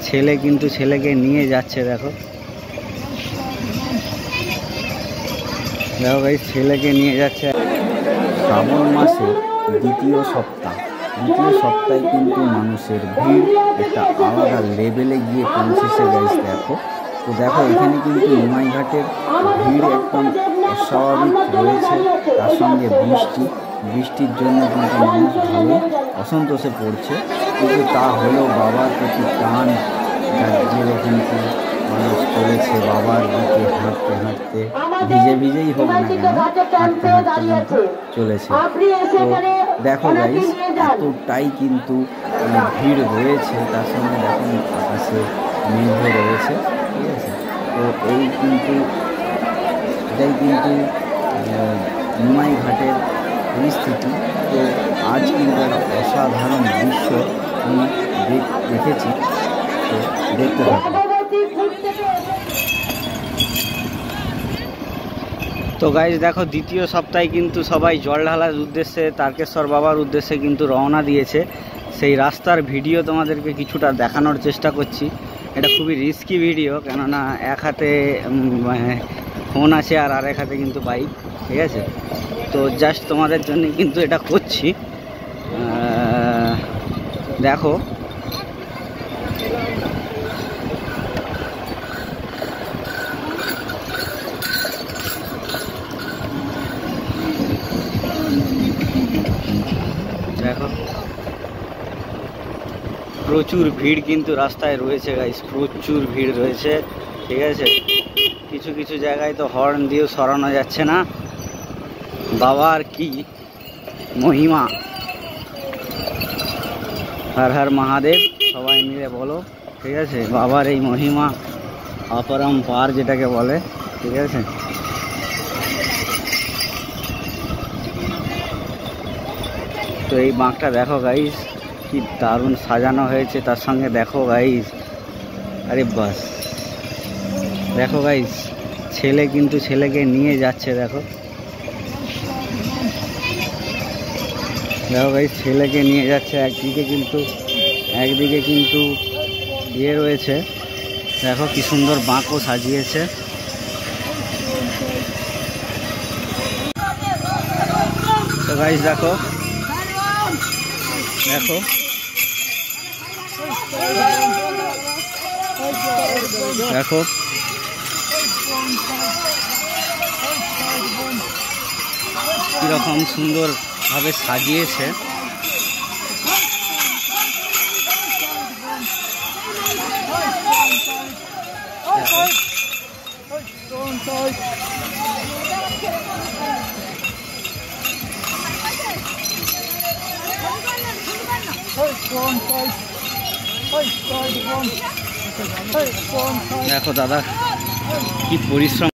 ছেলে কিন্তু ছেলেকে নিয়ে যাচ্ছে। দেখো দেখো গাইস, ছেলেকে নিয়ে যাচ্ছে। শ্রাবণ মাসের দ্বিতীয় সপ্তাহে কিন্তু মানুষের ভিড় একটা আলাদা লেভেলে গিয়ে পৌঁছেছে গাইস। দেখো তো দেখো এখানে কিন্তু নিমাইঘাটের ভিড় একদম অস্বাভাবিক রয়েছে। তার সঙ্গে বৃষ্টির জন্য কিন্তু মানুষ ভালোই অসন্তোষে পড়ছে, কিন্তু তা হলেও বাবার প্রতি টান জেরে কিন্তু মানুষ চলেছে বাবার দিকে হাঁটতে হাঁটতে, ভিজেই হোক না কেন হাঁটতে হাঁটতে কিন্তু চলেছে। তো দেখো গাইস, এতটাই কিন্তু ভিড় রয়েছে, তার সঙ্গে দেখো আকাশে মেঘও রয়েছে, ঠিক আছে। তো এটাই কিন্তু নিমাইঘাটের পরিস্থিতি। তো আজ কিন্তু একটা অসাধারণ দৃশ্য আমি দেখেছি, তো দেখতে থাকি। তো গাইজ দেখো, দ্বিতীয় সপ্তাহে কিন্তু সবাই জল ঢালার উদ্দেশ্যে তারকেশ্বর বাবার উদ্দেশ্যে কিন্তু রওনা দিয়েছে। সেই রাস্তার ভিডিও তোমাদেরকে কিছুটা দেখানোর চেষ্টা করছি। এটা খুবই রিস্কি ভিডিও, কেননা এক হাতে ফোন আছে আর আরেক হাতে কিন্তু বাইক, ঠিক আছে। তো জাস্ট তোমাদের জন্য কিন্তু এটা করছি। দেখো দেখো প্রচুর ভিড় কিন্তু রাস্তায় রয়েছে গাইস, প্রচুর ভিড় রয়েছে, ঠিক আছে। কিছু কিছু জায়গায় তো হর্ন দিয়েও সরানো যাচ্ছে না। বাবার কি মহিমা, হর হর মহাদেব সবাই মিলে বলো, ঠিক আছে। বাবার এই মহিমা অপরম্পার যেটাকে বলে, ঠিক আছে। তো এই বাঁকটা দেখো গাইস, কি দারুণ সাজানো হয়েছে, তার সঙ্গে দেখো গাইস, আরে বাস দেখো গাইস, ছেলে কিন্তু ছেলেকে নিয়ে যাচ্ছে। দেখো দেখো গাইস, ছেলেকে নিয়ে যাচ্ছে। একদিকে কিন্তু ইয়ে রয়েছে, দেখো কি সুন্দর বাঁকও সাজিয়েছে। তো গাইস দেখো দেখো দেখো কিরকম সুন্দরভাবে সাজিয়েছে। দেখো দাদা কি পরিশ্রম।